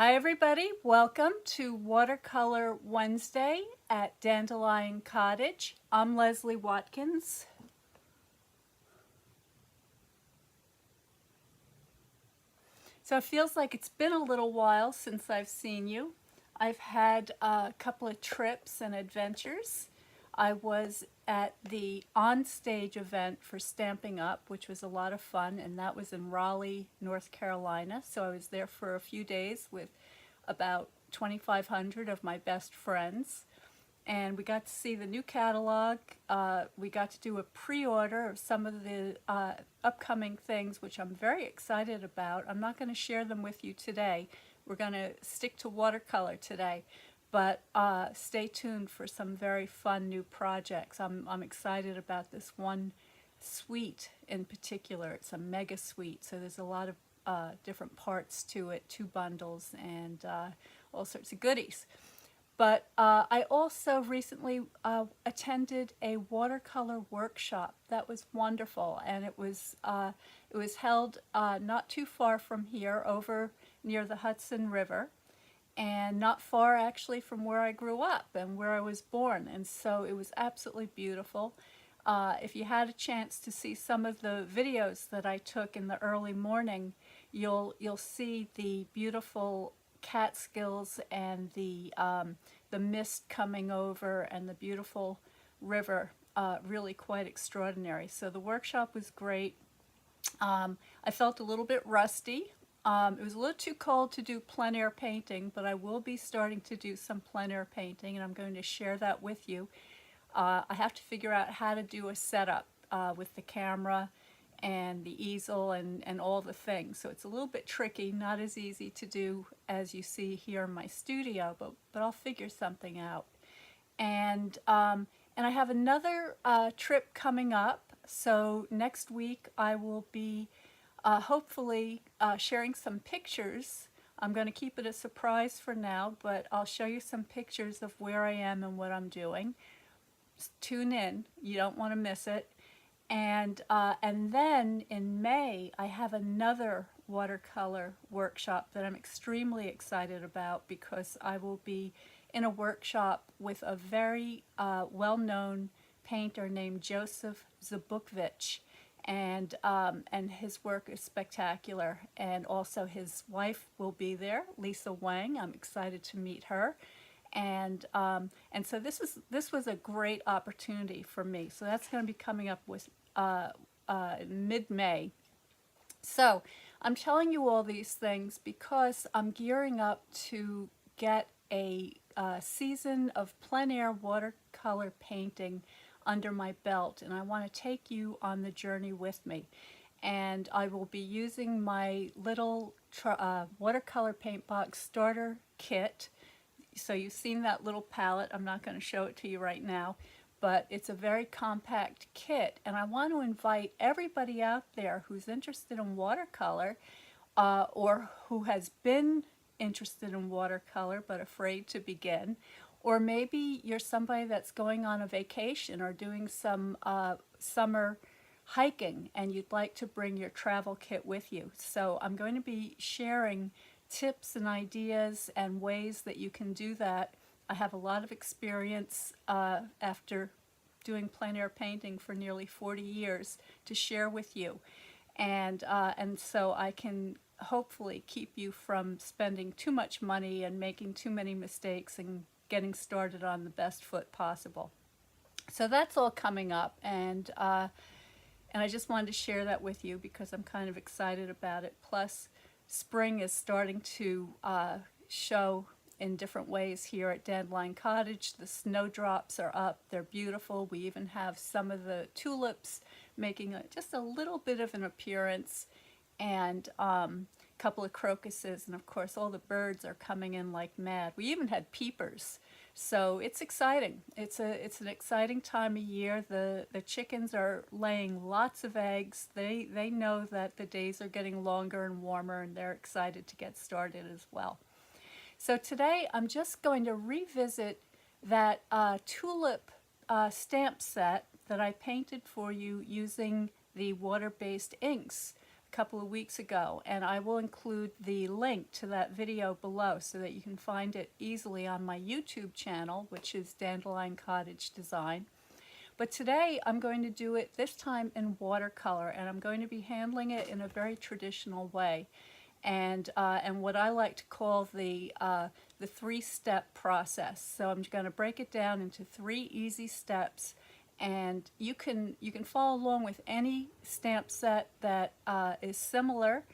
Hi everybody, welcome to Watercolor Wednesday at Dandelion Cottage. I'm Leslie Watkins. So it feels like it's been a little while since I've seen you. I've had a couple of trips and adventures. I was at the on-stage event for Stamping Up, which was a lot of fun, and that was in Raleigh, North Carolina. So I was there for a few days with about 2,500 of my best friends. And we got to see the new catalog. We got to do a pre-order of some of the upcoming things, which I'm very excited about. I'm not going to share them with you today. We're going to stick to watercolor today, but stay tuned for some very fun new projects. I'm excited about this one suite in particular. It's a mega suite, so there's a lot of different parts to it, 2 bundles, and all sorts of goodies. But I also recently attended a watercolor workshop. That was wonderful, and it was held not too far from here, over near the Hudson River, and not far actually from where I grew up and where I was born. And so it was absolutely beautiful. If you had a chance to see some of the videos that I took in the early morning, you'll see the beautiful Catskills and the mist coming over and the beautiful river, really quite extraordinary. So the workshop was great. I felt a little bit rusty. It was a little too cold to do plein air painting, but I will be starting to do some plein air painting, and I'm going to share that with you. I have to figure out how to do a setup with the camera and the easel and all the things. So it's a little bit tricky, not as easy to do as you see here in my studio, but I'll figure something out. And I have another trip coming up. So next week I will be hopefully sharing some pictures. I'm going to keep it a surprise for now, but I'll show you some pictures of where I am and what I'm doing. Tune in, you don't want to miss it. And then in May, I have another watercolor workshop that I'm extremely excited about, because I will be in a workshop with a very well-known painter named Joseph Zbukvich, and his work is spectacular. And also his wife will be there, Lisa Wang. I'm excited to meet her. And so this was a great opportunity for me. So that's going to be coming up with mid-May. So I'm telling you all these things because I'm gearing up to get a season of plein air watercolor painting under my belt, and I want to take you on the journey with me. And I will be using my little Watercolor Paintbox Starter Kit. So you've seen that little palette. I'm not going to show it to you right now, but it's a very compact kit, and I want to invite everybody out there who's interested in watercolor, or who has been interested in watercolor but afraid to begin, or maybe you're somebody that's going on a vacation or doing some summer hiking and you'd like to bring your travel kit with you. So I'm going to be sharing tips and ideas and ways that you can do that. I have a lot of experience after doing plein air painting for nearly 40 years to share with you, and so I can hopefully keep you from spending too much money and making too many mistakes and getting started on the best foot possible. So that's all coming up, and I just wanted to share that with you because I'm kind of excited about it. Plus, spring is starting to show in different ways here at Dandelion Cottage. The snowdrops are up. They're beautiful. We even have some of the tulips making just a little bit of an appearance, and a couple of crocuses, and of course all the birds are coming in like mad. We even had peepers. So it's exciting. It's an exciting time of year. The chickens are laying lots of eggs. They know that the days are getting longer and warmer, and they're excited to get started as well. So today I'm just going to revisit that tulip stamp set that I painted for you using the water-based inks. couple of weeks ago, and I will include the link to that video below so that you can find it easily on my YouTube channel, which is Dandelion Cottage Design. But today I'm going to do it this time in watercolor, and I'm going to be handling it in a very traditional way, and what I like to call the three-step process. So I'm going to break it down into 3 easy steps, and you can follow along with any stamp set that is similar.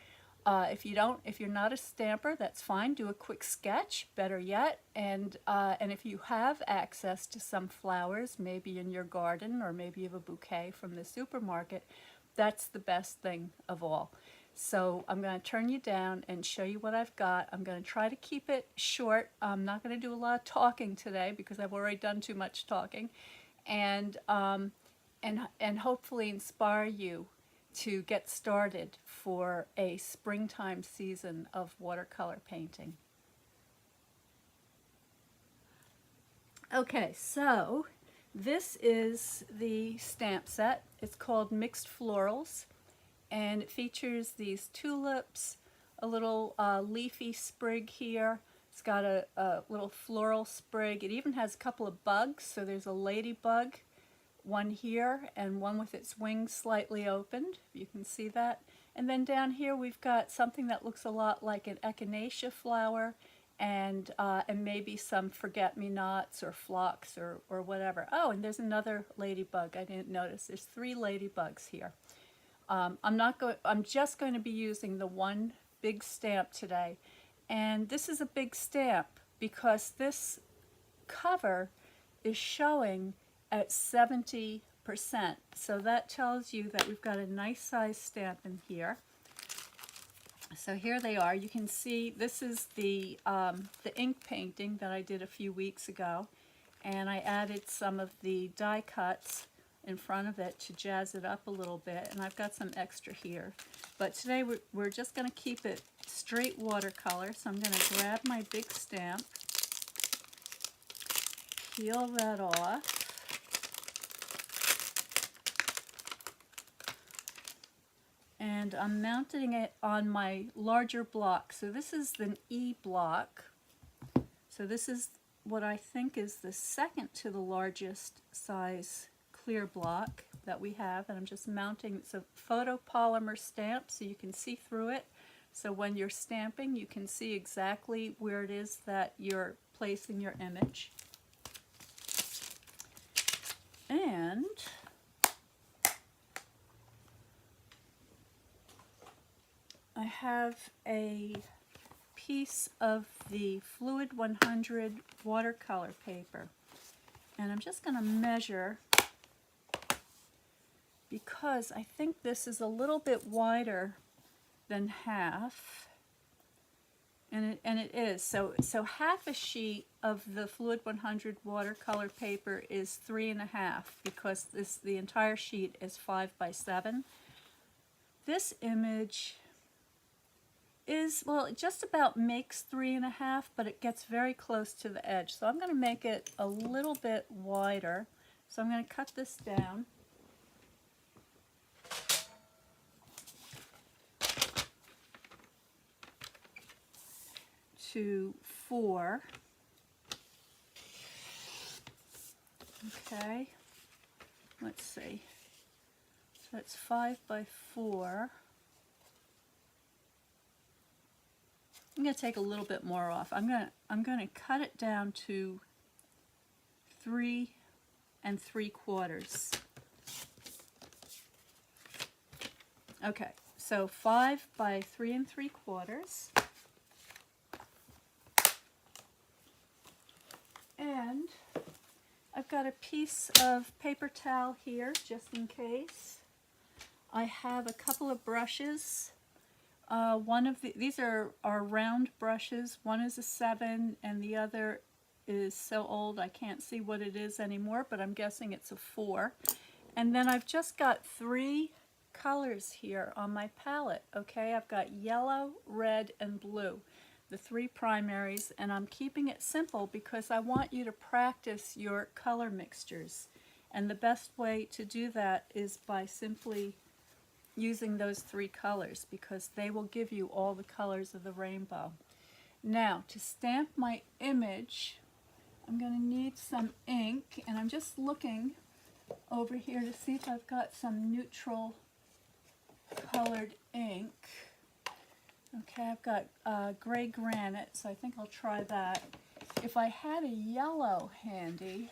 If you're not a stamper, that's fine. Do a quick sketch, better yet. And if you have access to some flowers, maybe in your garden, or maybe you have a bouquet from the supermarket, that's the best thing of all. So I'm going to turn you down and show you what I've got. I'm going to try to keep it short. I'm not going to do a lot of talking today because I've already done too much talking, and hopefully inspire you to get started for a springtime season of watercolor painting. Okay, so this is the stamp set. It's called Mixed Florals, and it features these tulips, a little leafy sprig here. It's got a little floral sprig. It even has a couple of bugs, so there's a ladybug, one here and one with its wings slightly opened, if you can see that. And then down here we've got something that looks a lot like an echinacea flower, and maybe some forget-me-nots or phlox or whatever. Oh, and there's another ladybug I didn't notice. There's 3 ladybugs here. I'm just going to be using the one big stamp today, and this is a big stamp because this cover is showing at 70%. So that tells you that we've got a nice size stamp in here. So here they are. You can see this is the ink painting that I did a few weeks ago, and I added some of the die cuts in front of it to jazz it up a little bit, and I've got some extra here. But today we're just going to keep it straight watercolor, so I'm going to grab my big stamp, peel that off, and I'm mounting it on my larger block. So this is an E block. So this is what I think is the second to the largest size clear block that we have, and I'm just mounting. It's a photopolymer stamp, so you can see through it. So when you're stamping, you can see exactly where it is that you're placing your image. And I have a piece of the Fluid 100 watercolor paper, and I'm just going to measure because I think this is a little bit wider than half, and it is. So half a sheet of the Fluid 100 watercolor paper is 3.5 because the entire sheet is 5 by 7. This image is, well, it just about makes 3.5, but it gets very close to the edge. So I'm going to make it a little bit wider. So I'm going to cut this down to 4. Okay, let's see. So that's 5 by 4. I'm going to take a little bit more off. I'm going to cut it down to 3 3/4. Okay, so 5 by 3 3/4. And I've got a piece of paper towel here just in case. I have a couple of brushes. One of these are round brushes. One is a 7 and the other is so old I can't see what it is anymore, but I'm guessing it's a 4. And then I've just got 3 colors here on my palette. Okay, I've got yellow, red, and blue, the 3 primaries, and I'm keeping it simple because I want you to practice your color mixtures. And the best way to do that is by simply using those 3 colors because they will give you all the colors of the rainbow. Now, to stamp my image, I'm going to need some ink, and I'm just looking over here to see if I've got some neutral colored ink. Okay, I've got gray granite, so I think I'll try that. If I had a yellow handy,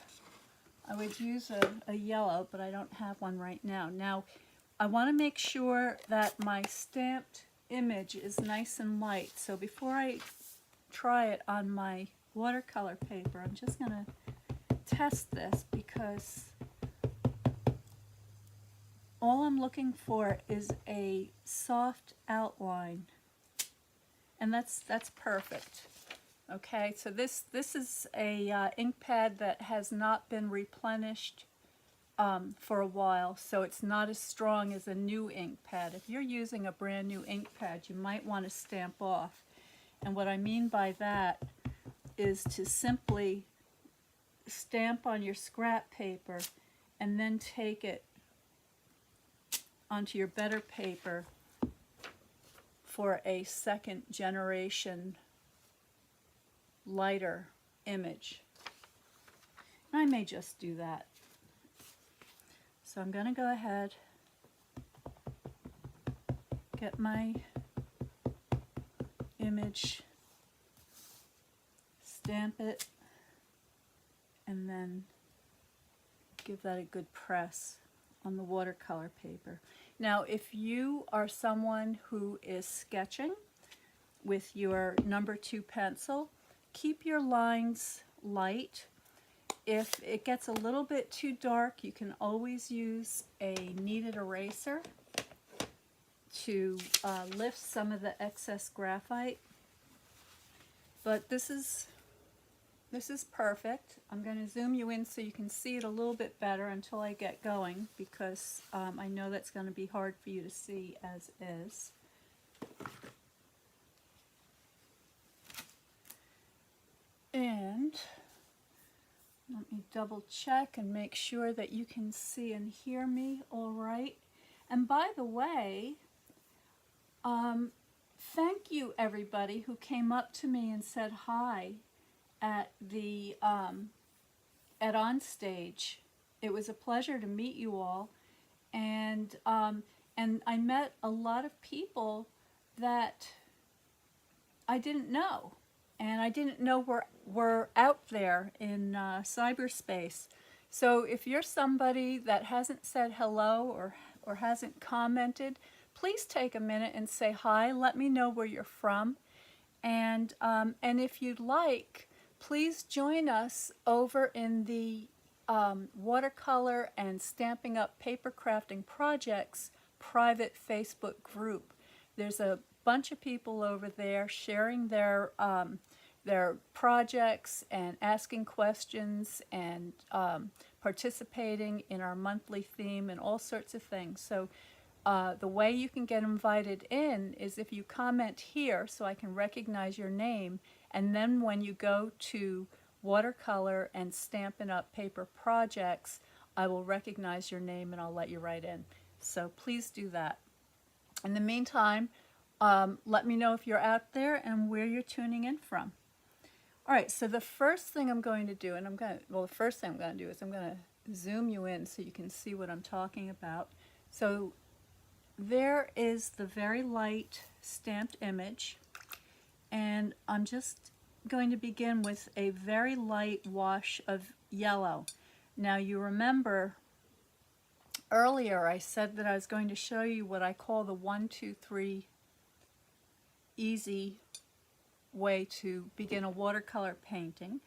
I would use a yellow, but I don't have one right now. Now, I want to make sure that my stamped image is nice and light, so before I try it on my watercolor paper, I'm just going to test this because all I'm looking for is a soft outline, and that's perfect. Okay, so this is a ink pad that has not been replenished for a while, so it's not as strong as a new ink pad. If you're using a brand new ink pad, you might want to stamp off. And what I mean by that is to simply stamp on your scrap paper and then take it onto your better paper for a second generation lighter image. And I may just do that. So I'm going to go ahead, get my image, stamp it, and then give that a good press on the watercolor paper. Now, if you are someone who is sketching with your number 2 pencil, keep your lines light. If it gets a little bit too dark, you can always use a kneaded eraser to lift some of the excess graphite. But this is perfect. I'm going to zoom you in so you can see it a little bit better until I get going, because I know that's going to be hard for you to see as is. And let me double check and make sure that you can see and hear me all right. And by the way, thank you everybody who came up to me and said hi at the at Onstage. It was a pleasure to meet you all, and I met a lot of people that I didn't know, and I didn't know were out there in cyberspace. So if you're somebody that hasn't said hello or hasn't commented, please take a minute and say hi. Let me know where you're from, and if you'd like, please join us over in the Watercolor and Stamping Up Paper Crafting Projects private Facebook group. There's a bunch of people over there sharing their projects and asking questions and participating in our monthly theme and all sorts of things. So the way you can get invited in is if you comment here so I can recognize your name, and then when you go to Watercolor and Stampin' Up Paper Projects, I will recognize your name and I'll let you right in. So please do that. In the meantime, let me know if you're out there and where you're tuning in from. All right, so the first thing I'm going to do, and the first thing I'm going to do is I'm going to zoom you in so you can see what I'm talking about. So there is the very light stamped image, and I'm just going to begin with a very light wash of yellow. Now you remember earlier I said that I was going to show you what I call the 1, 2, 3 easy way to begin a watercolor painting,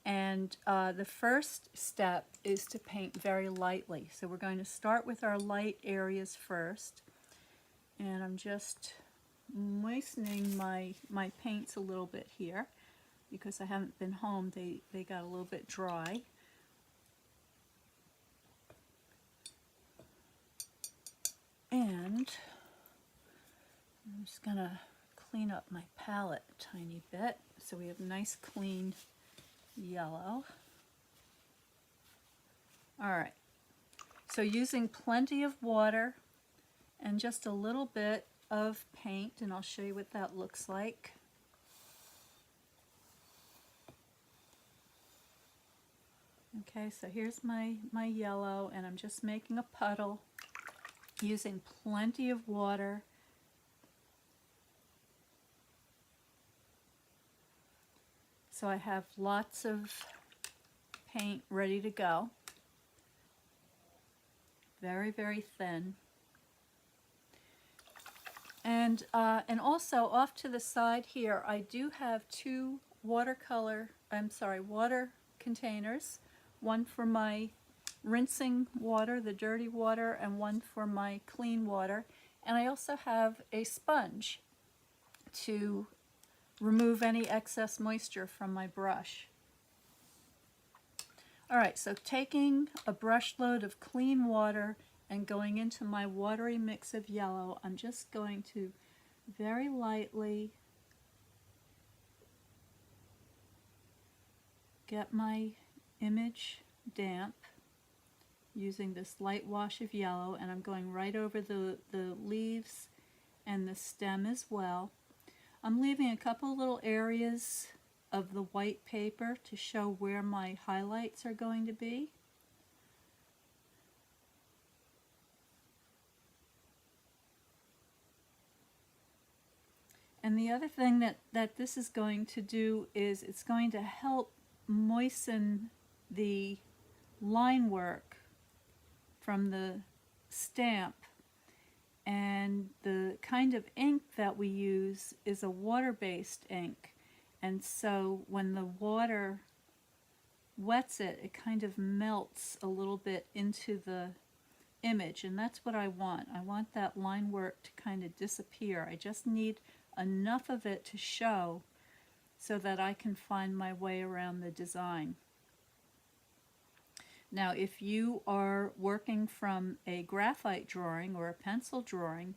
and the first step is to paint very lightly. So we're going to start with our light areas first, and I'm just moistening my paints a little bit here because I haven't been home. They got a little bit dry. And I'm just going to clean up my palette a tiny bit so we have nice clean yellow. Alright, so using plenty of water and just a little bit of paint, and I'll show you what that looks like. Okay, so here's my yellow, and I'm just making a puddle using plenty of water. So I have lots of paint ready to go. Very, very thin. And also off to the side here, I do have two water containers. One for my rinsing water, the dirty water, and one for my clean water. And I also have a sponge to remove any excess moisture from my brush. Alright, so taking a brush load of clean water and going into my watery mix of yellow, I'm just going to very lightly get my image damp using this light wash of yellow, and I'm going right over the leaves and the stem as well. I'm leaving a couple little areas of the white paper to show where my highlights are going to be. And the other thing that this is going to do is it's going to help moisten the line work from the stamp. And the kind of ink that we use is a water-based ink. And so when the water wets it, it kind of melts a little bit into the image. And that's what I want. I want that line work to kind of disappear. I just need enough of it to show so that I can find my way around the design. Now, if you are working from a graphite drawing or a pencil drawing,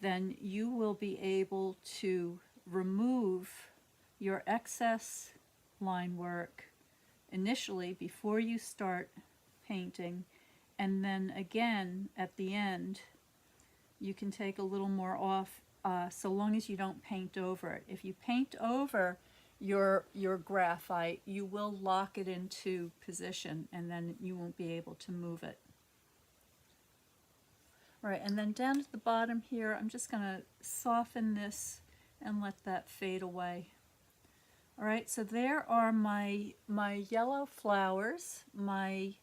then you will be able to remove your excess line work initially before you start painting, and then again at the end you can take a little more off, so long as you don't paint over it. If you paint over your graphite, you will lock it into position and then you won't be able to move it. All right, and then down at the bottom here, I'm just going to soften this and let that fade away. All right, so there are my yellow flowers, my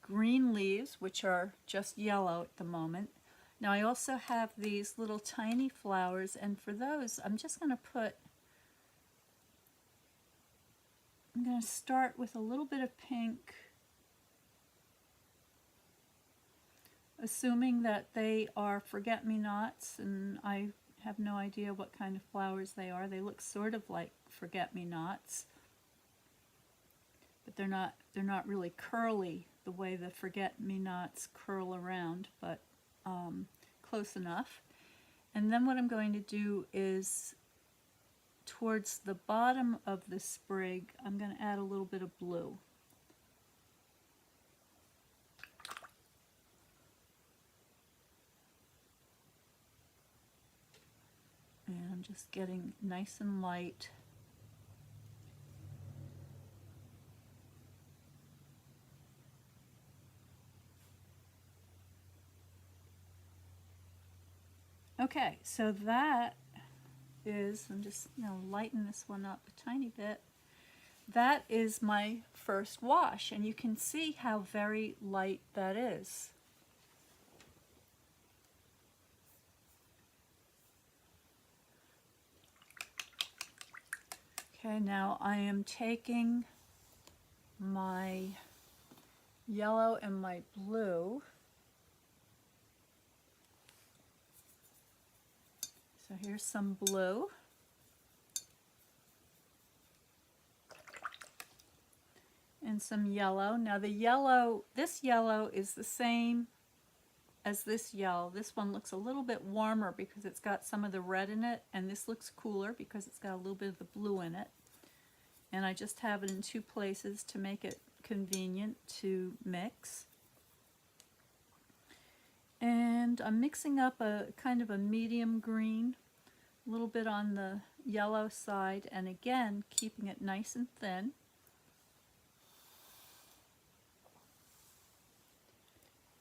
green leaves, which are just yellow at the moment. Now I also have these little tiny flowers, and for those I'm just going to start with a little bit of pink, assuming that they are forget-me-nots, and I have no idea what kind of flowers they are. They look sort of like forget-me-nots, but they're not really curly the way the forget-me-nots curl around, but close enough. And then what I'm going to do is, towards the bottom of the sprig, I'm going to add a little bit of blue. And I'm just getting nice and light. Okay, so that is, I'm just lighten this one up a tiny bit. That is my first wash, and you can see how very light that is. Okay, now I am taking my yellow and my blue. So here's some blue. And some yellow. Now the yellow, this yellow is the same as this yellow. This one looks a little bit warmer because it's got some of the red in it, and this looks cooler because it's got a little bit of the blue in it. And I just have it in two places to make it convenient to mix. And I'm mixing up a kind of a medium green, a little bit on the yellow side, and again keeping it nice and thin.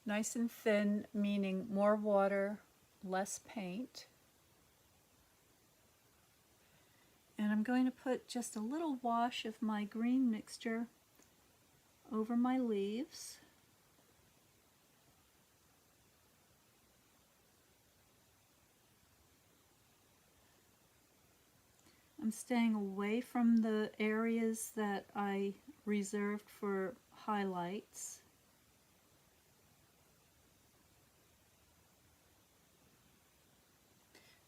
Nice and thin meaning more water, less paint. And I'm going to put just a little wash of my green mixture over my leaves. I'm staying away from the areas that I reserved for highlights.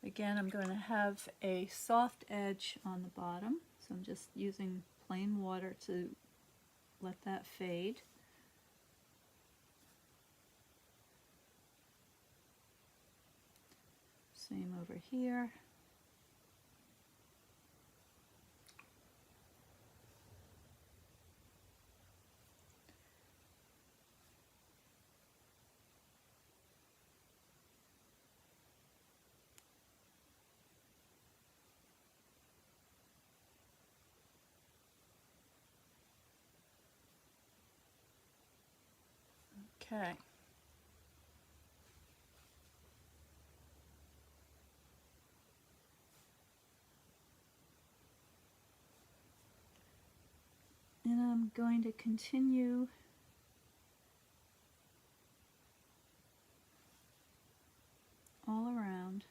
Again, I'm going to have a soft edge on the bottom, so I'm just using plain water to let that fade. Same over here. Okay. And I'm going to continue all around.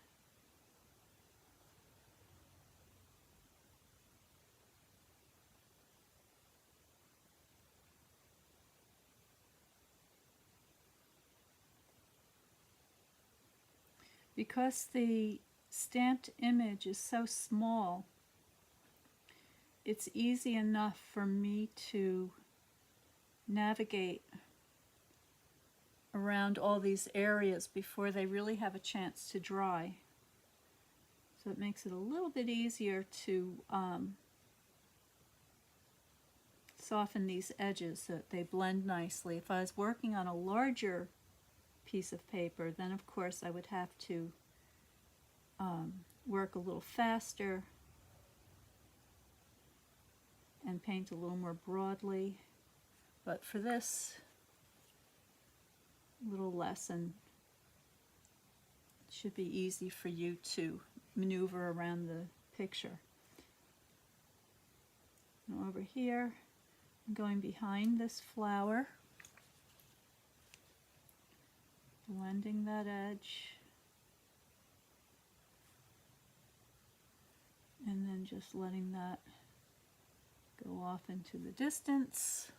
Because the stamped image is so small, it's easy enough for me to navigate around all these areas before they really have a chance to dry. So it makes it a little bit easier to soften these edges so that they blend nicely. If I was working on a larger piece of paper, then of course I would have to work a little faster and paint a little more broadly. But for this little lesson, it should be easy for you to maneuver around the picture. Now over here, I'm going behind this flower, blending that edge, and then just letting that go off into the distance.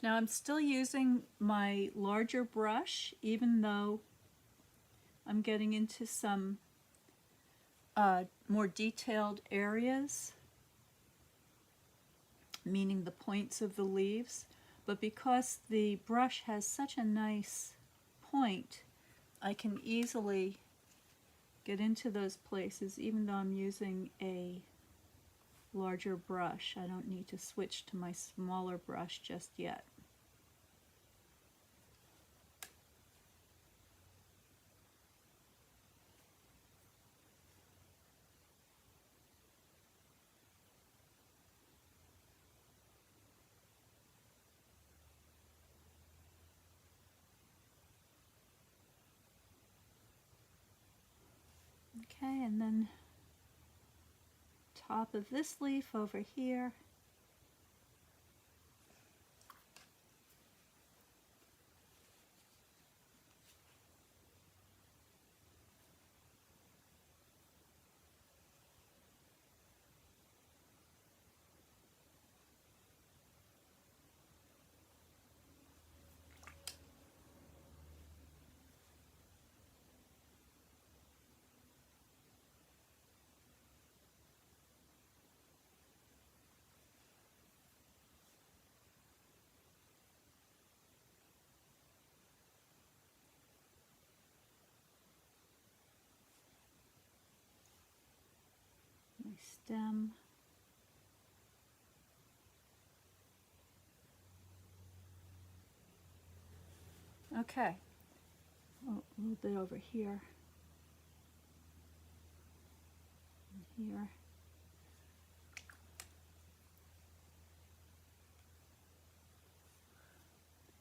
Now I'm still using my larger brush, even though I'm getting into some more detailed areas, meaning the points of the leaves. But because the brush has such a nice point, I can easily get into those places even though I'm using a larger brush. I don't need to switch to my smaller brush just yet. Okay, and then top of this leaf over here. my stem. Okay, a little bit over here, and here.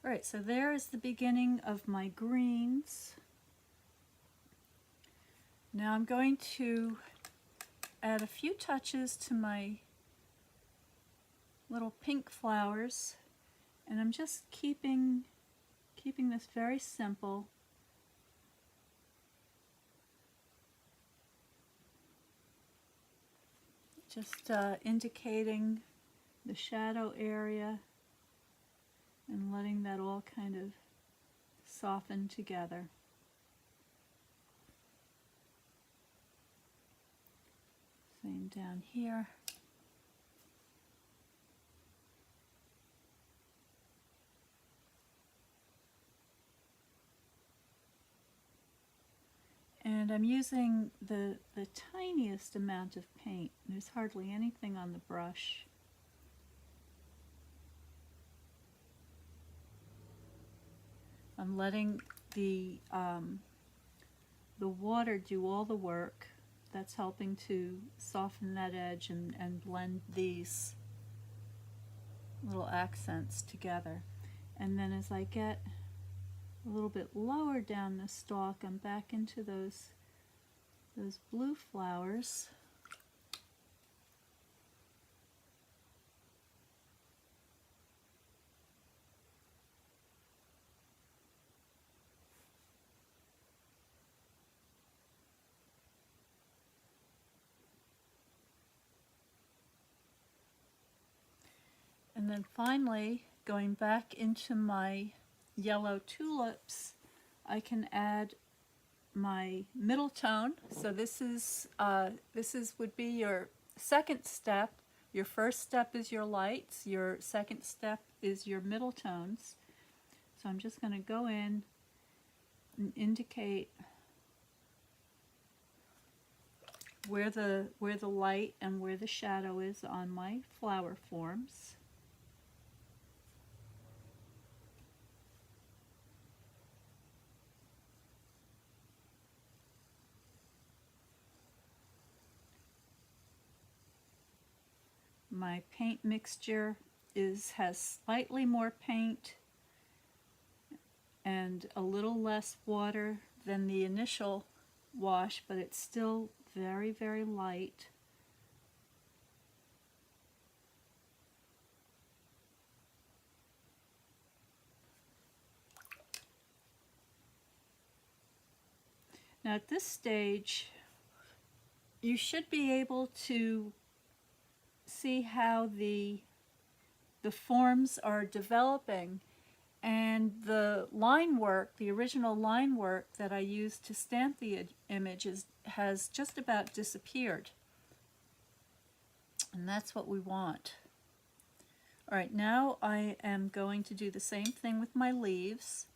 All right, so there is the beginning of my greens. Now I'm going to add a few touches to my little pink flowers, and I'm just keeping this very simple. Just indicating the shadow area and letting that all kind of soften together. Same down here. And I'm using the tiniest amount of paint. There's hardly anything on the brush. I'm letting the water do all the work. That's helping to soften that edge and blend these little accents together. And then as I get a little bit lower down the stalk, I'm back into those blue flowers. And then finally, going back into my yellow tulips, I can add my middle tone. So this would be your second step. Your first step is your lights. Your second step is your middle tones. So I'm just going to go in and indicate where the light and where the shadow is on my flower forms. My paint mixture has slightly more paint and a little less water than the initial wash, but it's still very, very light. Now at this stage, you should be able to see how the forms are developing, and the line work, the original line work that I used to stamp the image has just about disappeared, and that's what we want. All right, now I am going to do the same thing with my leaves,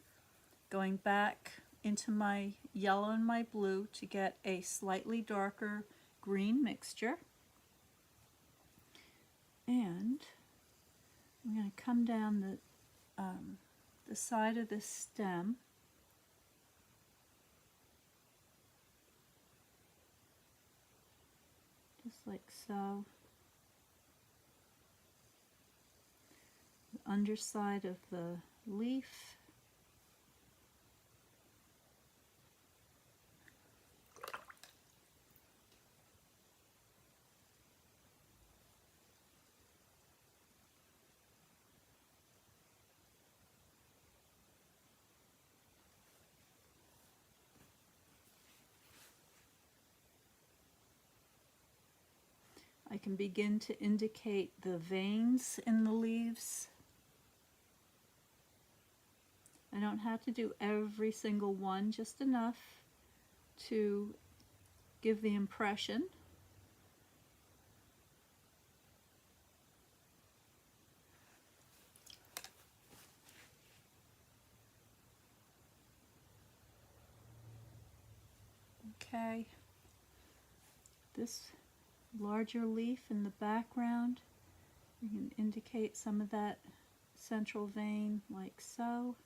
going back into my yellow and my blue to get a slightly darker green mixture. And I'm going to come down the side of this stem, just like so. The underside of the leaf. I can begin to indicate the veins in the leaves. I don't have to do every single one, just enough to give the impression. Okay, this larger leaf in the background. You can indicate some of that central vein like so.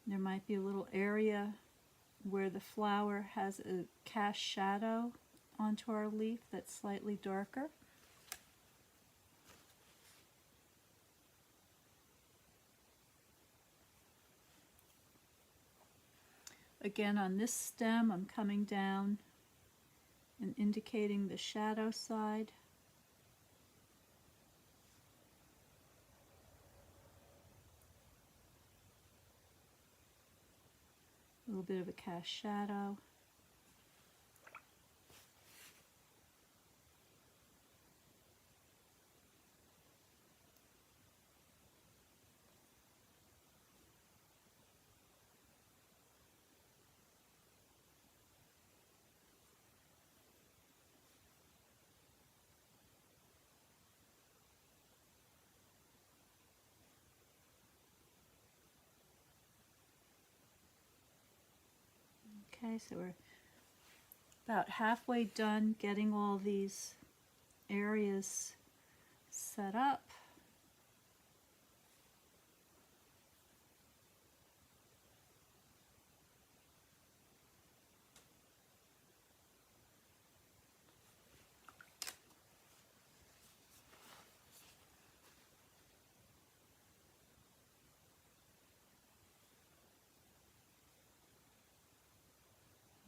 There might be a little area where the flower has a cast shadow onto our leaf that's slightly darker. Again, on this stem, I'm coming down and indicating the shadow side. A little bit of a cast shadow. Okay, so we're about halfway done getting all these areas set up.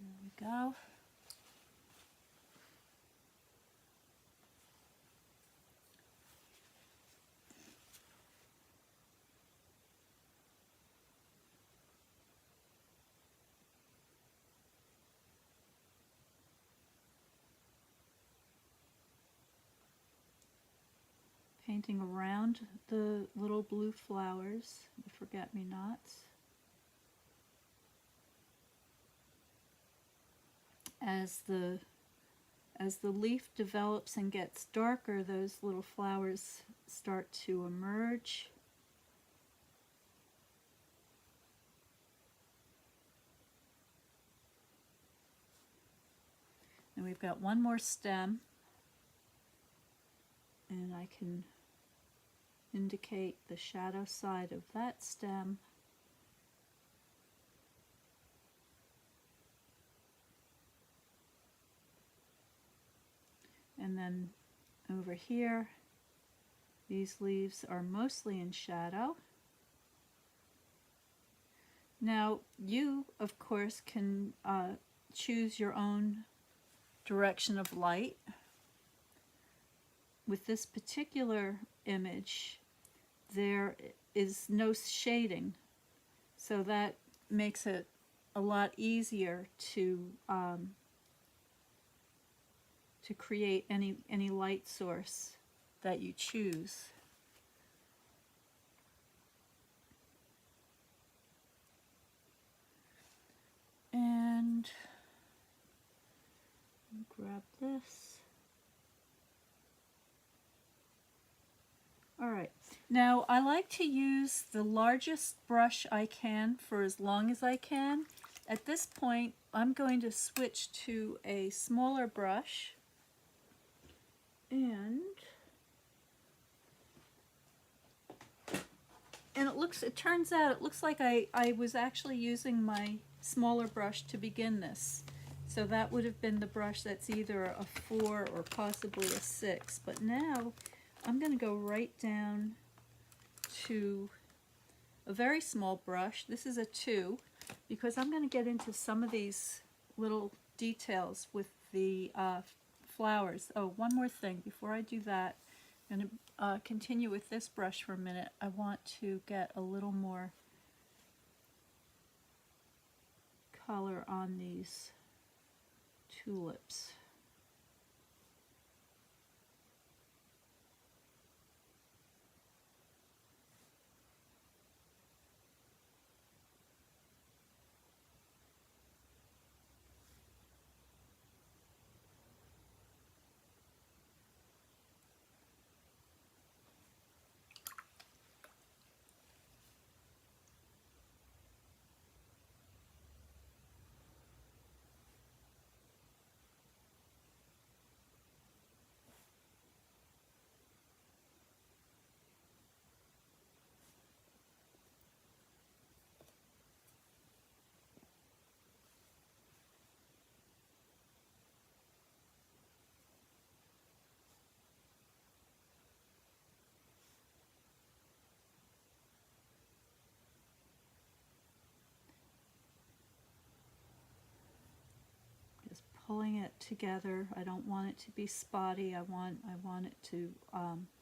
There we go. Painting around the little blue flowers, the forget-me-nots. As the leaf develops and gets darker, those little flowers start to emerge. And we've got one more stem, and I can indicate the shadow side of that stem. And then over here, these leaves are mostly in shadow. Now, you, of course, can choose your own direction of light. With this particular image, there is no shading, so that makes it a lot easier to create any light source that you choose. And grab this. All right, now I like to use the largest brush I can for as long as I can. At this point, I'm going to switch to a smaller brush, and it turns out it looks like I was actually using my smaller brush to begin this. So that would have been the brush that's either a 4 or possibly a 6. But now I'm going to go right down to a very small brush. This is a 2, because I'm going to get into some of these little details with the flowers. Oh, one more thing before I do that. I'm going to continue with this brush for a minute. I want to get a little more color on these tulips. pulling it together. I don't want it to be spotty. I want it to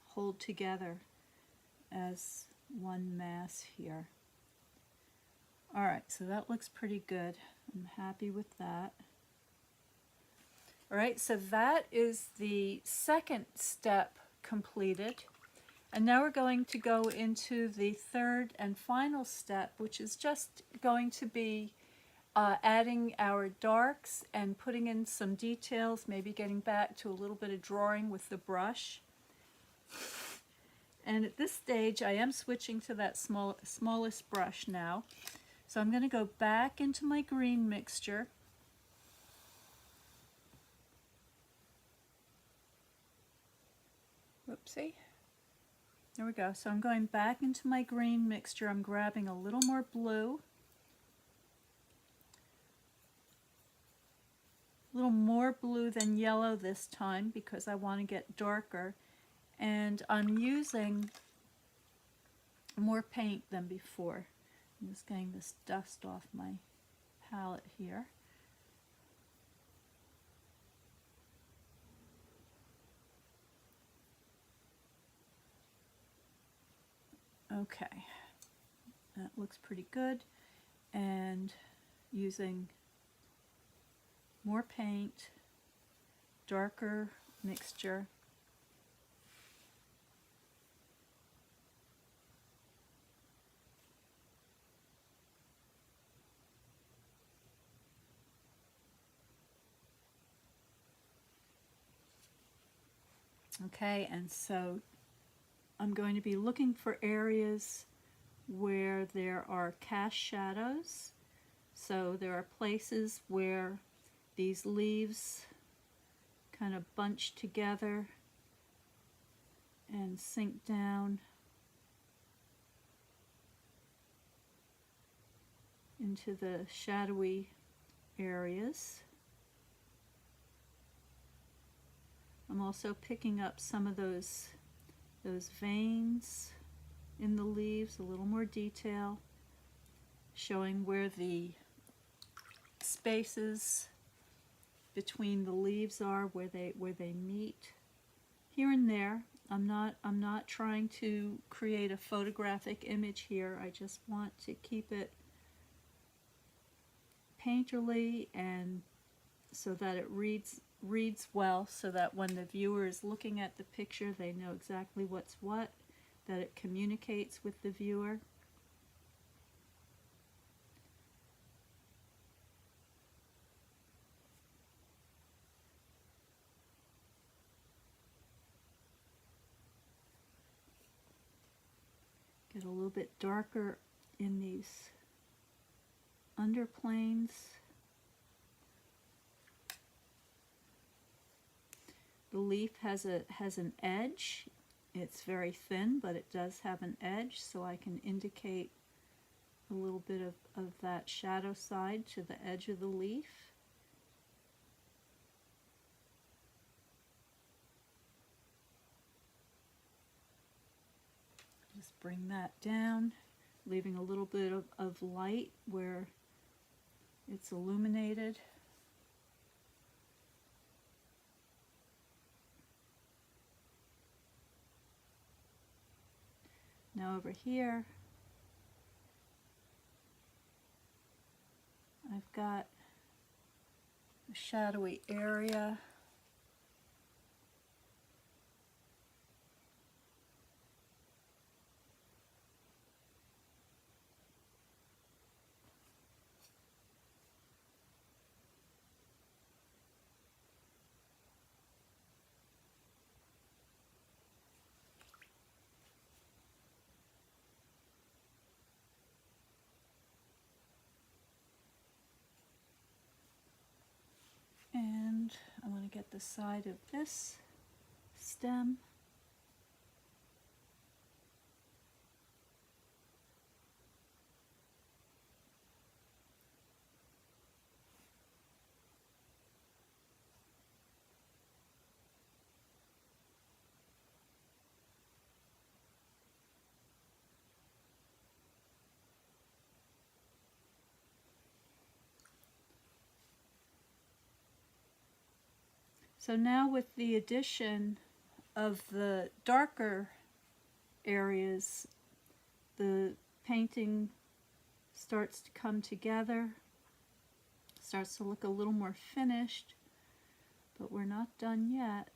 hold together as one mass here. Alright, so that looks pretty good. I'm happy with that. Alright, so that is the second step completed. And now we're going to go into the third and final step, which is just going to be adding our darks and putting in some details, maybe getting back to a little bit of drawing with the brush. And at this stage I am switching to that smallest brush now. So I'm going to go back into my green mixture. Whoopsie. There we go. So I'm going back into my green mixture. I'm grabbing a little more blue. A little more blue than yellow this time because I want to get darker. And I'm using more paint than before. I'm just getting this dust off my palette here. Okay, that looks pretty good. And using more paint, darker mixture. Okay, and so I'm going to be looking for areas where there are cast shadows. So there are places where these leaves kind of bunch together and sink down into the shadowy areas. I'm also picking up some of those veins in the leaves, a little more detail, showing where the spaces between the leaves are, where they meet. Here and there. I'm not trying to create a photographic image here. I just want to keep it painterly and so that it reads well, so that when the viewer is looking at the picture they know exactly what's what, that it communicates with the viewer. Get a little bit darker in these underplanes. The leaf has an edge. It's very thin, but it does have an edge, so I can indicate a little bit of that shadow side to the edge of the leaf. Just bring that down, leaving a little bit of light where it's illuminated. Now over here, I've got a shadowy area. And I want to get the side of this stem. So now with the addition of the darker areas, the painting starts to come together, starts to look a little more finished, but we're not done yet.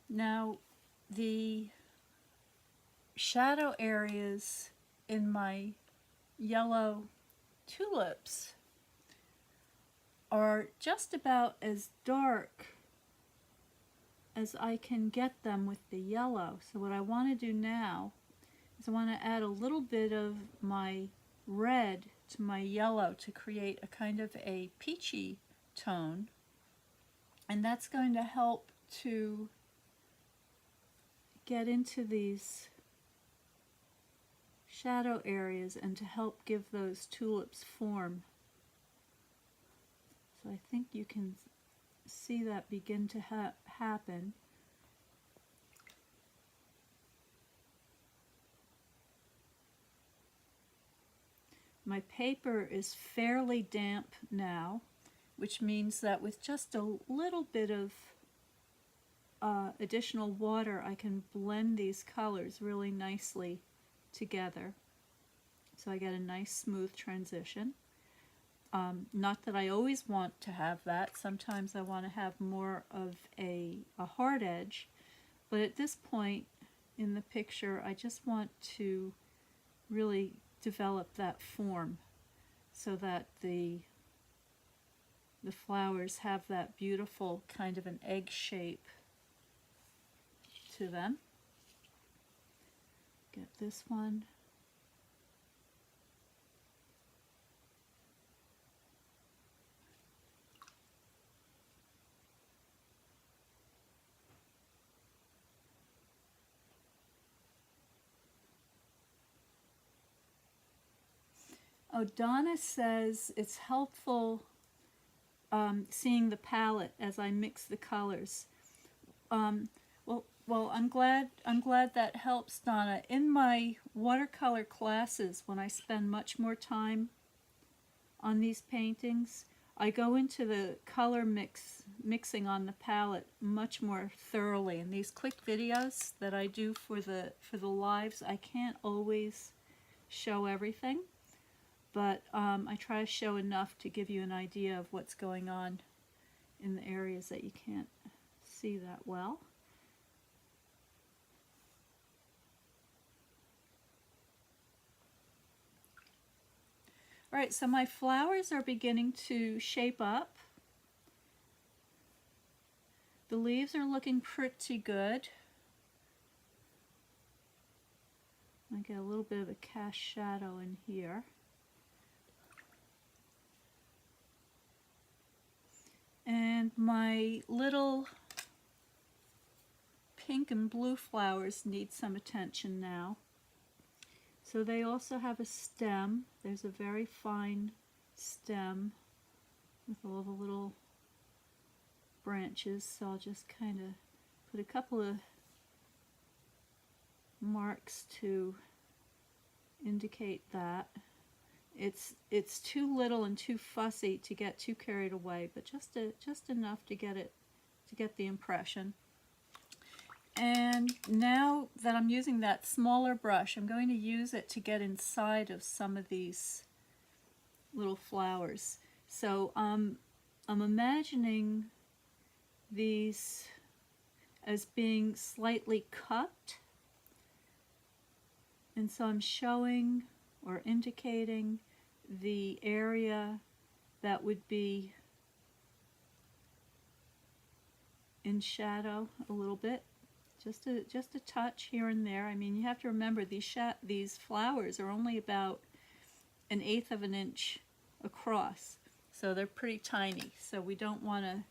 Now, the shadow areas in my yellow tulips are just about as dark as I can get them with the yellow. So what I want to do now is I want to add a little bit of my red to my yellow to create a kind of a peachy tone, and that's going to help to get into these shadow areas and to help give those tulips form. So I think you can see that begin to happen. My paper is fairly damp now, which means that with just a little bit of additional water, I can blend these colors really nicely together. So I get a nice smooth transition. Not that I always want to have that. Sometimes I want to have more of a hard edge. But at this point in the picture, I just want to really develop that form so that the flowers have that beautiful kind of an egg shape to them. Get this one. Oh, Donna says it's helpful seeing the palette as I mix the colors. Well, I'm glad that helps, Donna. In my watercolor classes, when I spend much more time on these paintings, I go into the color mixing on the palette much more thoroughly. In these quick videos that I do for the lives, I can't always show everything, but I try to show enough to give you an idea of what's going on in the areas that you can't see that well. All right, so my flowers are beginning to shape up. The leaves are looking pretty good. I get a little bit of a cast shadow in here. And my little pink and blue flowers need some attention now. So they also have a stem. There's a very fine stem with all the little branches. So I'll just kind of put a couple of marks to indicate that. It's too little and too fussy to get too carried away, but just enough to get the impression. And now that I'm using that smaller brush, I'm going to use it to get inside of some of these little flowers. So I'm imagining these as being slightly cupped, and so I'm showing or indicating the area that would be in shadow a little bit. Just a touch here and there. I mean, you have to remember these flowers are only about 1/8 of an inch across, so they're pretty tiny. So we don't want to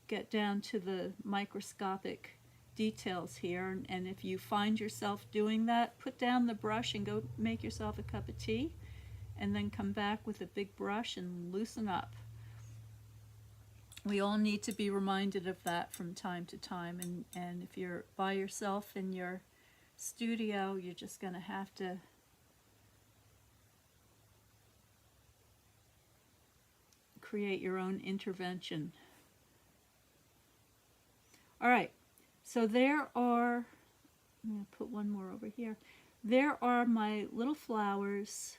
get down to the microscopic details here. And if you find yourself doing that, put down the brush and go make yourself a cup of tea, and then come back with a big brush and loosen up. We all need to be reminded of that from time to time, and if you're by yourself in your studio, you're just going to have to create your own intervention. All right, so there are, I'm going to put one more over here. There are my little flowers,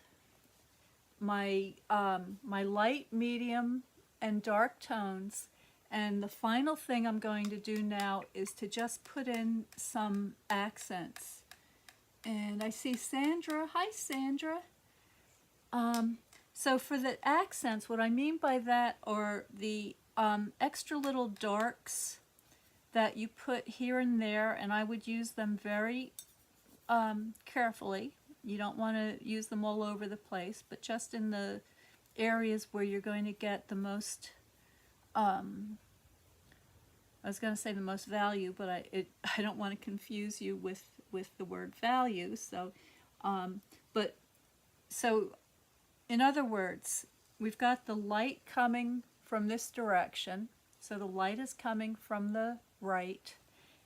my light, medium, and dark tones, and the final thing I'm going to do now is to just put in some accents. And I see Sandra. Hi, Sandra. So for the accents, what I mean by that are the extra little darks that you put here and there, and I would use them very carefully. You don't want to use them all over the place, but just in the areas where you're going to get the most, I was going to say the most value, but I don't want to confuse you with the word value. So, so in other words, we've got the light coming from this direction. So the light is coming from the right,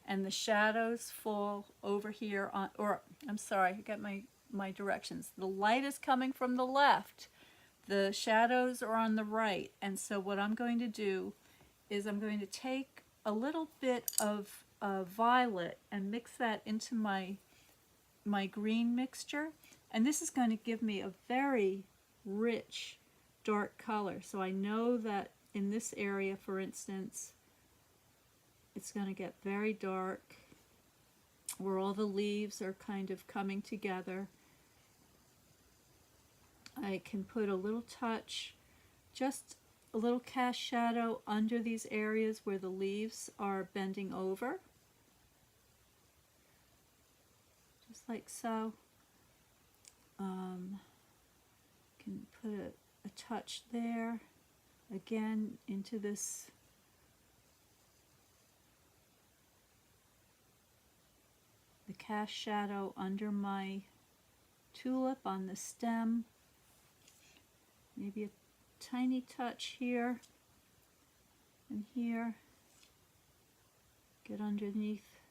and the shadows fall over here on, or I'm sorry, I got my directions. The light is coming from the left. The shadows are on the right, and so what I'm going to do is I'm going to take a little bit of violet and mix that into my green mixture, and this is going to give me a very rich dark color. So I know that in this area, for instance, it's going to get very dark where all the leaves are kind of coming together. I can put a little touch, just a little cast shadow under these areas where the leaves are bending over, just like so. Can put a touch there, again into this the cast shadow under my tulip on the stem. Maybe a tiny touch here and here. Get underneath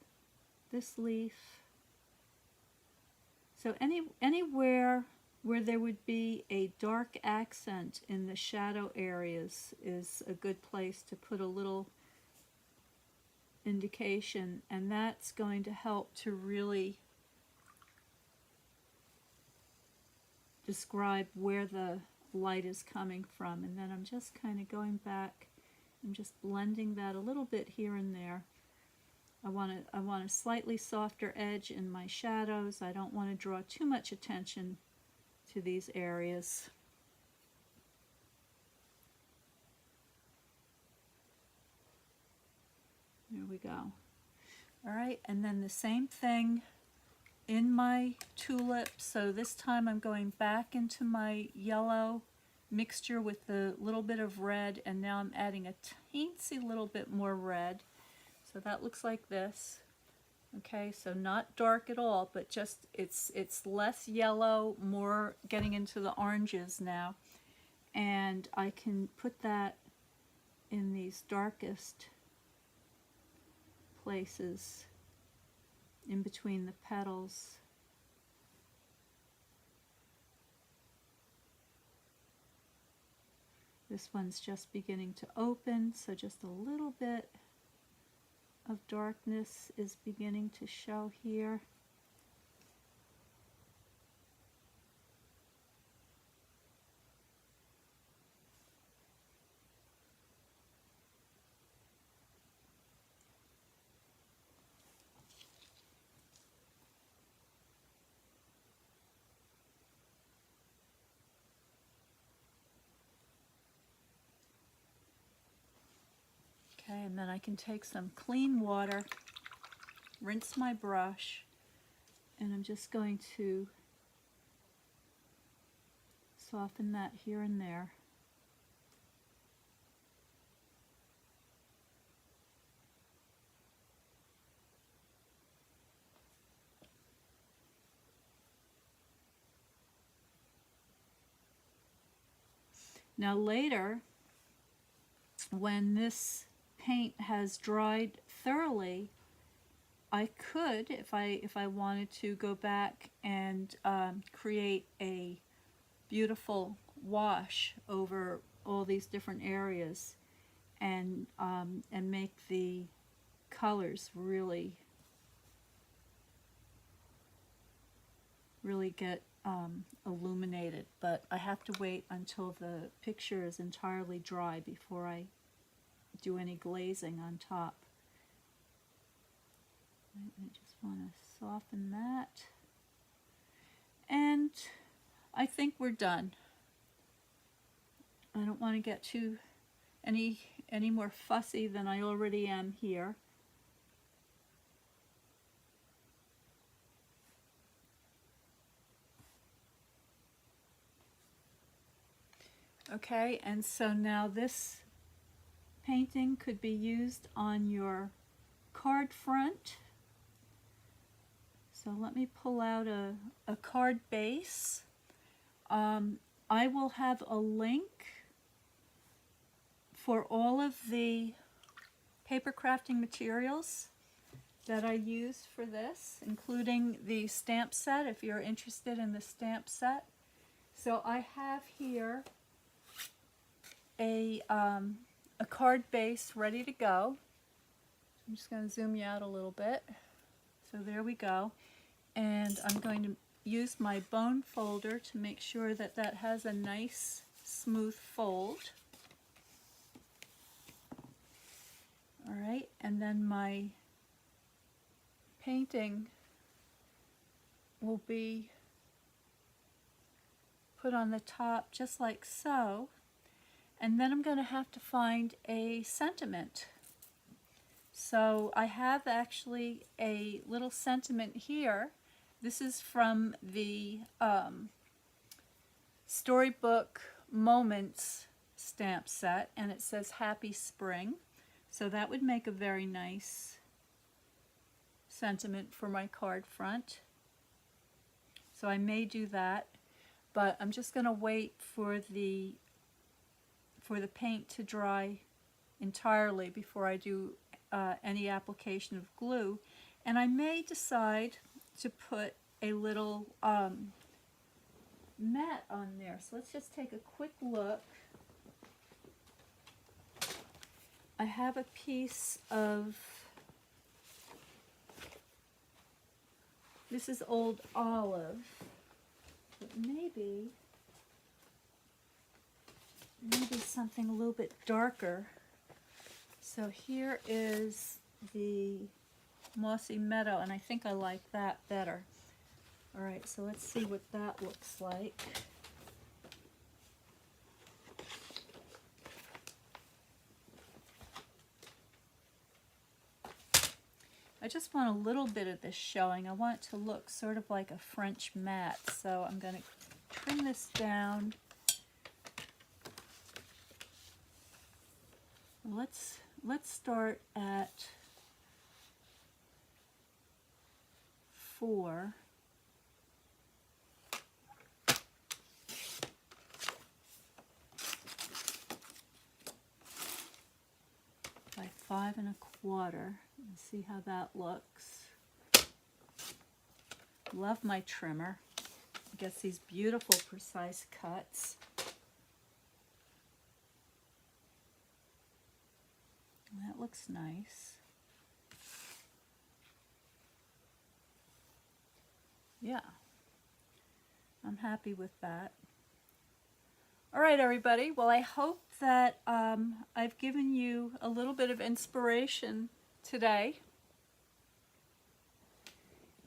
this leaf. So anywhere where there would be a dark accent in the shadow areas is a good place to put a little indication, and that's going to help to really describe where the light is coming from. And then I'm just kind of going back and just blending that a little bit here and there. I want a slightly softer edge in my shadows. I don't want to draw too much attention to these areas. There we go. All right, and then the same thing in my tulip. So this time I'm going back into my yellow mixture with a little bit of red, and now I'm adding a teensy little bit more red. So that looks like this. Okay, so not dark at all, but just it's less yellow, more getting into the oranges now. And I can put that in these darkest places in between the petals. This one's just beginning to open, so just a little bit of darkness is beginning to show here. Okay, and then I can take some clean water, rinse my brush, and I'm just going to soften that here and there. Now later, when this paint has dried thoroughly, I could, if I wanted to, go back and create a beautiful wash over all these different areas, and make the colors really get illuminated. But I have to wait until the picture is entirely dry before I do any glazing on top. I just want to soften that, and I think we're done. I don't want to get too any more fussy than I already am here. Okay, and so now this painting could be used on your card front. So let me pull out a card base. I will have a link for all of the paper crafting materials that I used for this, including the stamp set if you're interested in the stamp set. So I have here a card base ready to go. I'm just going to zoom you out a little bit. So there we go. And I'm going to use my bone folder to make sure that that has a nice smooth fold. All right, and then my painting will be put on the top just like so. And then I'm going to have to find a sentiment. So I have actually a little sentiment here. This is from the Storybook Moments stamp set, and it says Happy Spring. So that would make a very nice sentiment for my card front. So I may do that, but I'm just going to wait for the paint to dry entirely before I do any application of glue. And I may decide to put a little mat on there. So let's just take a quick look. I have a piece of, this is old olive, but maybe something a little bit darker. So here is the Mossy Meadow, and I think I like that better. All right, so let's see what that looks like. I just want a little bit of this showing. I want it to look sort of like a French mat. So I'm going to trim this down. Let's start at 4. By 5 1/4 and see how that looks. Love my trimmer. It gets these beautiful precise cuts. That looks nice. Yeah, I'm happy with that. All right, everybody. Well, I hope that I've given you a little bit of inspiration today.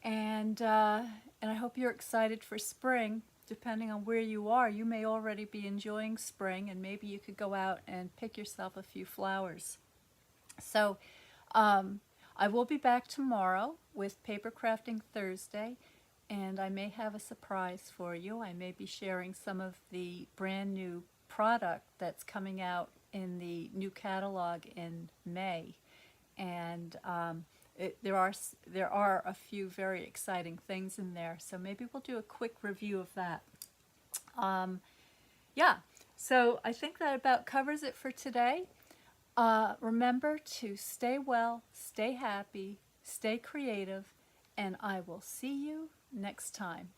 And I hope you're excited for spring. Depending on where you are, you may already be enjoying spring, and maybe you could go out and pick yourself a few flowers. So I will be back tomorrow with Paper Crafting Thursday, and I may have a surprise for you. I may be sharing some of the brand new product that's coming out in the new catalog in May. And there are a few very exciting things in there, so maybe we'll do a quick review of that. Yeah, so I think that about covers it for today. Remember to stay well, stay happy, stay creative, and I will see you next time.